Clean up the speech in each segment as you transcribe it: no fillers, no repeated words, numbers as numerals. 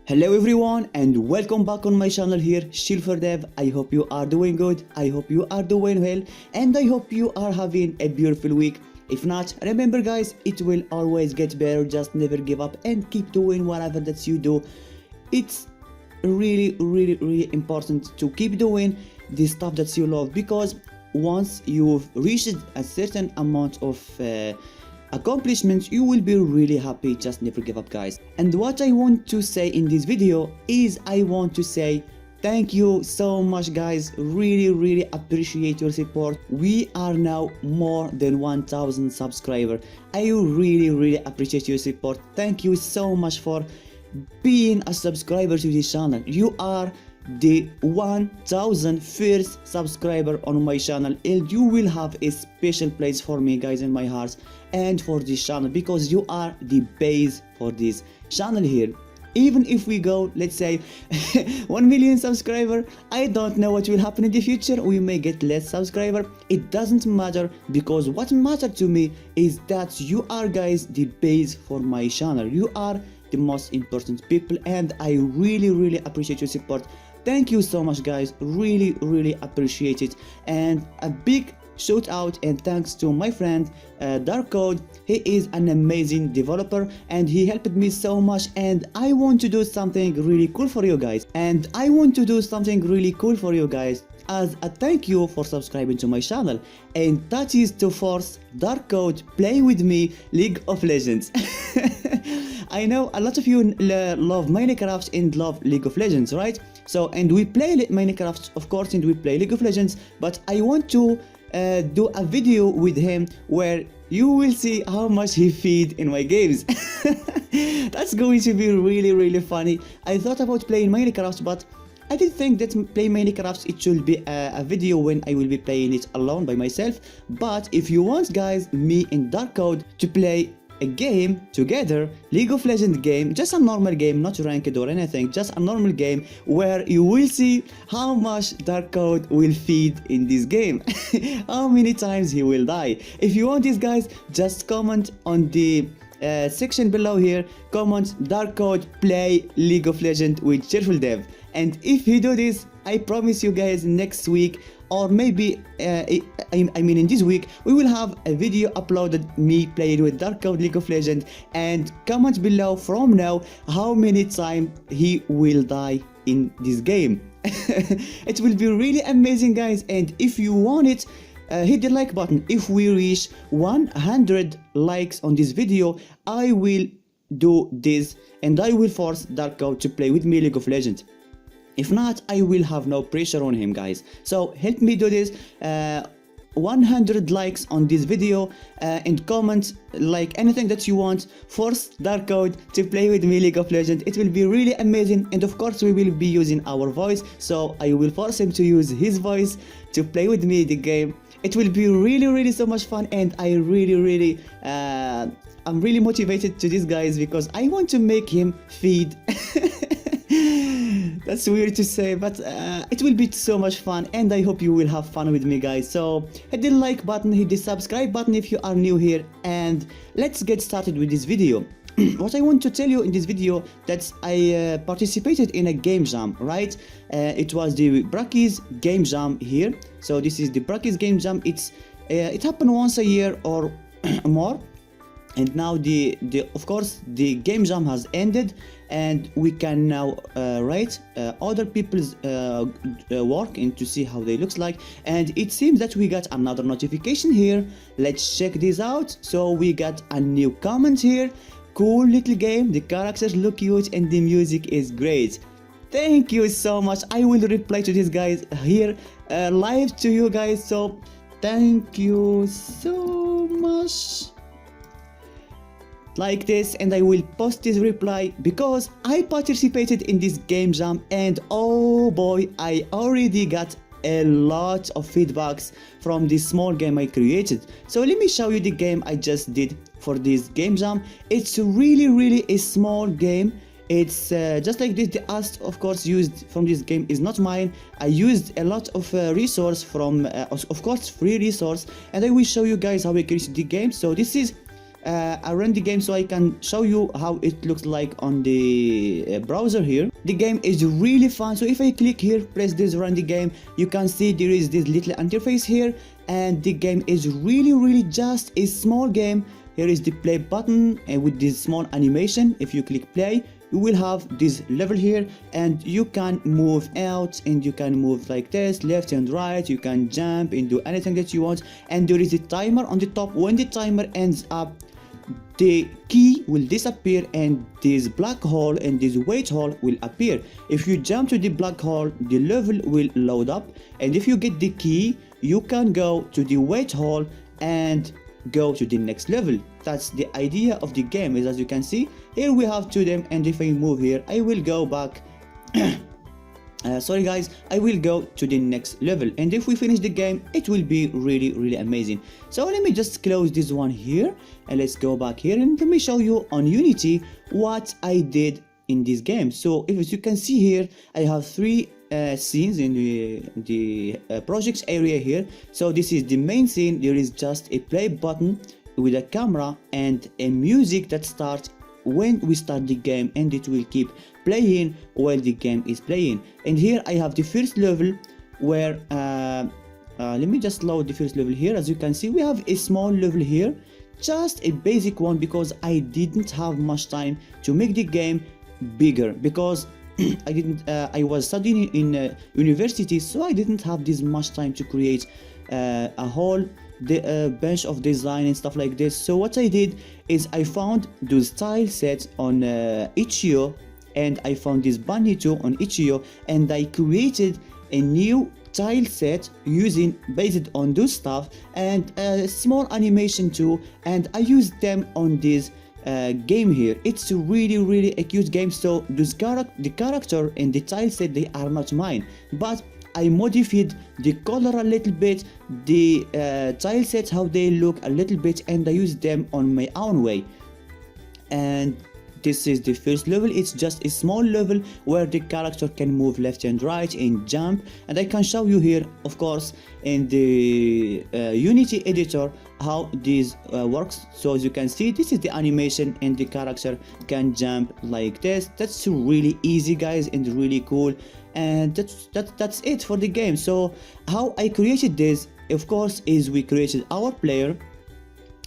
Hello everyone and welcome back on my channel here, Cheerfuldev. I hope you are doing good, I hope you are doing well, and I hope you are having a beautiful week. If not, remember guys, it will always get better. Just never give up and keep doing whatever that you do. It's really important to keep doing the stuff that you love, because once you've reached a certain amount of accomplishments, you will be really happy. Just never give up guys. And what I want to say in this video is I want to say thank you so much guys. Really appreciate your support. We are now more than 1000 subscribers. I really appreciate your support. Thank you so much for being a subscriber to this channel. You are the 1000 first subscriber on my channel, and you will have a special place for me guys in my heart and for this channel, because you are the base for this channel here. Even if we go, let's say 1 million subscriber, I don't know what will happen in the future. We may get less subscriber. It doesn't matter, because what matters to me is that you are guys the base for my channel. You are the most important people, and I really appreciate your support. Thank you so much guys, really appreciate it. And a big shout out and thanks to my friend DarkCode. He is an amazing developer and he helped me so much, and I want to do something really cool for you guys. As a thank you for subscribing to my channel, and that is to force DarkCode play with me League of Legends. I know a lot of you love Minecraft and love League of Legends, right? So, and we play Minecraft of course, and we play League of Legends, but I want to do a video with him where you will see how much he feed in my games. That's going to be really funny. I thought about playing Minecraft, but I did think that play Minecraft it should be a video when I will be playing it alone by myself. But if you want guys, me and DarkCode to play a game together, League of Legends game, just a normal game, not ranked or anything, just a normal game where you will see how much DarkCode will feed in this game. How many times he will die. If you want this guys, just comment on the section below here, comment DarkCode play League of Legends with Cheerfuldev. And if he do this, I promise you guys, next week, or maybe I mean in this week, we will have a video uploaded me playing with DarkCode League of Legends. And comment below from now how many times he will die in this game. It will be really amazing guys. And if you want it, hit the like button. If we reach 100 likes on this video, I will do this and I will force DarkCode to play with me League of Legends. If not, I will have no pressure on him guys. So help me do this. 100 likes on this video and comment like anything that you want. Force DarkCode to play with me League of Legends. It will be really amazing, and of course we will be using our voice, so I will force him to use his voice to play with me the game. It will be really so much fun, and I I'm really motivated to this guys, because I want to make him feed. That's weird to say, but it will be so much fun, and I hope you will have fun with me guys. So hit the like button, hit the subscribe button if you are new here, and let's get started with this video. What I want to tell you in this video, that I participated in a game jam, right? It was the Brackeys game jam here. So this is the Brackeys game jam. It happened once a year or more. And now of course the game jam has ended, and we can now rate other people's work and to see how they looks like. And it seems that we got another notification here. Let's check this out. So we got a new comment here. Cool little game, the characters look cute and the music is great. Thank you so much. I will reply to this guys here live to you guys. So thank you so much. Like this, and I will post this reply because I participated in this game jam, and oh boy, I already got a lot of feedbacks from this small game I created. So let me show you the game I just did for this game jam. It's really a small game. It's just like this. The art of course used from this game is not mine. I used a lot of resource from of course free resource, and I will show you guys how I created the game. So this is I run the game so I can show you how it looks like on the browser here. The game is really fun. So if I click here, press this run the game, you can see there is this little interface here, and the game is really just a small game. Here is the play button, and with this small animation, if you click play, you will have this level here, and you can move out and you can move like this, left and right. You can jump and do anything that you want, and there is a timer on the top. When the timer ends up, the key will disappear and this black hole and this white hole will appear. If you jump to the black hole, the level will load up, and if you get the key, you can go to the white hole and go to the next level. That's the idea of the game. Is, as you can see here, we have two of them, and if I move here, I will go back sorry guys, I will go to the next level, and if we finish the game, it will be really amazing. So let me just close this one here, and let's go back here, and let me show you on Unity what I did in this game. So if you can see here, I have three scenes in the projects area here. So this is the main scene. There is just a play button with a camera and a music that starts when we start the game, and it will keep playing while the game is playing. And here I have the first level where let me just load the first level here. As you can see, we have a small level here, just a basic one, because I didn't have much time to make the game bigger, because I was studying in university, so I didn't have this much time to create a whole bunch of design and stuff like this. So what I did is I found those tile sets on Itch.io, and I found this bunny too on Itch.io, and I created a new tile set based on those stuff, and a small animation too, and I used them on this game here. It's really a cute game. So the character and the tile set, they are not mine, but I modified the color a little bit, the tile sets, how they look a little bit, and I used them on my own way. And this is the first level. It's just a small level where the character can move left and right and jump, and I can show you here, of course, in the Unity editor how this works. So as you can see, this is the animation, and the character can jump like this. That's really easy, guys, and really cool. And that's it for the game. So how I created this, of course, is we created our player,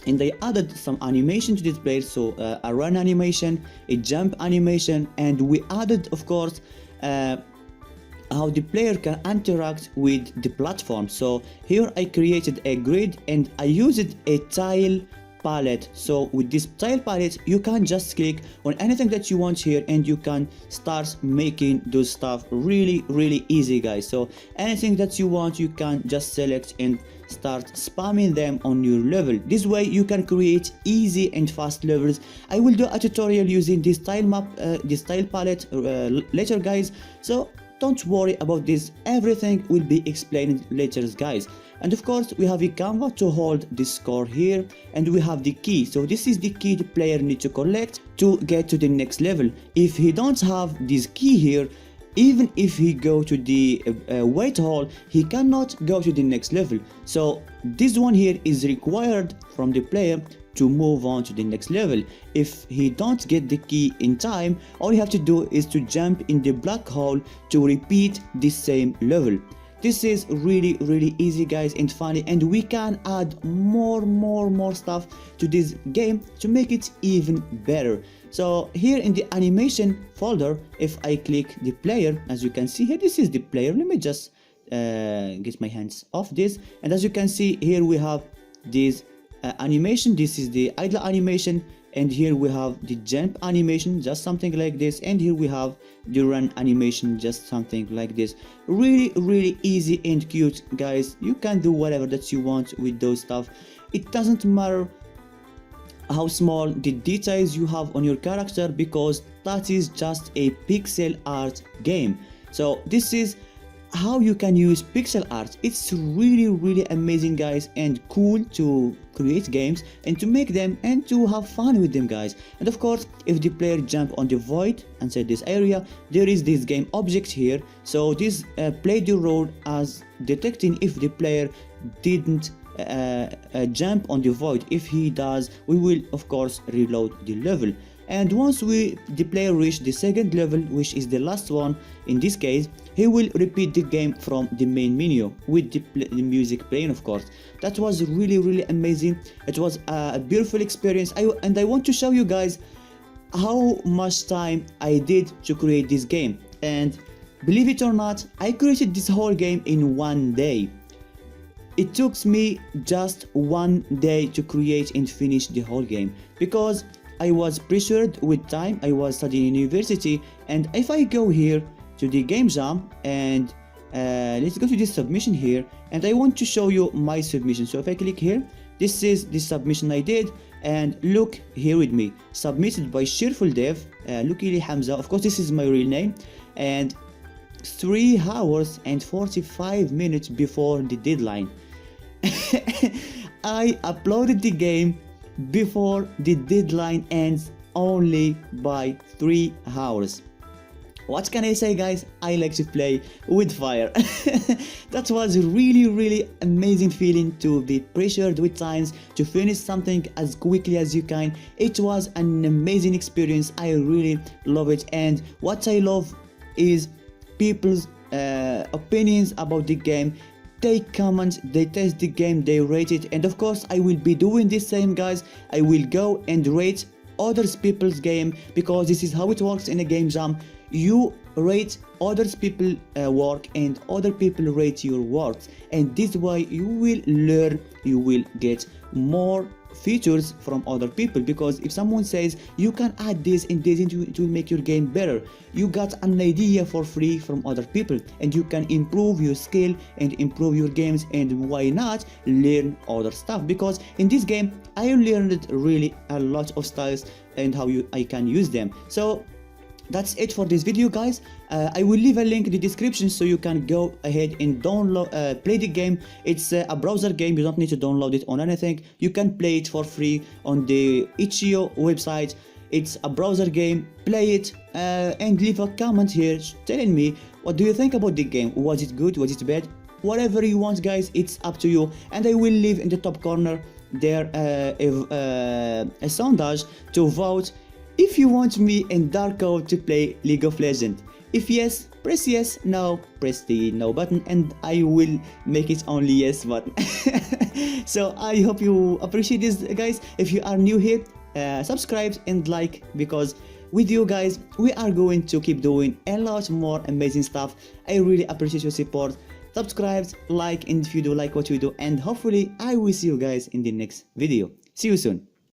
and I added some animation to this player. So a run animation, a jump animation, and we added, of course, how the player can interact with the platform. So here I created a grid, and I used a tile palette. So with this tile palette, you can just click on anything that you want here, and you can start making those stuff really easy, guys. So anything that you want, you can just select and start spamming them on your level. This way you can create easy and fast levels. I will do a tutorial using this tile map, this tile palette later, guys, so don't worry about this. Everything will be explained later, guys. And of course, we have a canvas to hold the score here, and we have the key. So this is the key the player needs to collect to get to the next level. If he don't have this key here, even if he go to the white hole, he cannot go to the next level. So this one here is required from the player to move on to the next level. If he don't get the key in time, all you have to do is to jump in the black hole to repeat the same level. This is really easy, guys, and funny, and we can add more stuff to this game to make it even better. So here in the animation folder, if I click the player, as you can see here, this is the player. Let me just get my hands off this, and as you can see here, we have this animation. This is the idle animation, and here we have the jump animation, just something like this, and here we have the run animation, just something like this. Really easy and cute, guys. You can do whatever that you want with those stuff. It doesn't matter how small the details you have on your character, because that is just a pixel art game. So this is how you can use pixel art. It's really amazing, guys, and cool to create games and to make them and to have fun with them, guys. And of course, if the player jump on the void inside this area, there is this game object here. So this play the role as detecting if the player didn't jump on the void. If he does, we will of course reload the level. And once the player reach the second level, which is the last one in this case, he will repeat the game from the main menu with the music playing, of course. That was really amazing. It was a beautiful experience. And I want to show you guys how much time I did to create this game. And believe it or not, I created this whole game in one day. It took me just one day to create and finish the whole game, because I was pressured with time. I was studying in university, and if I go here to the game jam and let's go to this submission here, and I want to show you my submission. So if I click here, this is the submission I did, and look here with me, submitted by Cheerfuldev, Lukili Hamza. Of course, this is my real name, and 3 hours and 45 minutes before the deadline. I uploaded the game before the deadline ends, only by 3 hours. What can I say, guys? I like to play with fire. That was really amazing feeling, to be pressured with times to finish something as quickly as you can. It was an amazing experience. I really love it. And what I love is people's opinions about the game. They comment, they test the game, they rate it, and of course I will be doing the same, guys. I will go and rate others people's game, because this is how it works in a game jam. You rate others people work, and other people rate your works, and this way you will learn, you will get more features from other people. Because if someone says you can add this and this, it will make your game better, you got an idea for free from other people, and you can improve your skill and improve your games. And why not learn other stuff? Because in this game I learned really a lot of styles and how I can use them. So that's it for this video, guys. I will leave a link in the description so you can go ahead and download, play the game. It's a browser game. You don't need to download it on anything. You can play it for free on the itch.io website. It's a browser game. Play it and leave a comment here telling me what do you think about the game. Was it good? Was it bad? Whatever you want, guys, it's up to you. And I will leave in the top corner there a sondage to vote if you want me and DarkCode to play League of Legends. If yes, press yes. No, press the no button, and I will make it only yes button. So I hope you appreciate this, guys. If you are new here, subscribe and like, because with you guys we are going to keep doing a lot more amazing stuff. I really appreciate your support. Subscribe, like, and if you do like what we do, and hopefully I will see you guys in the next video. See you soon.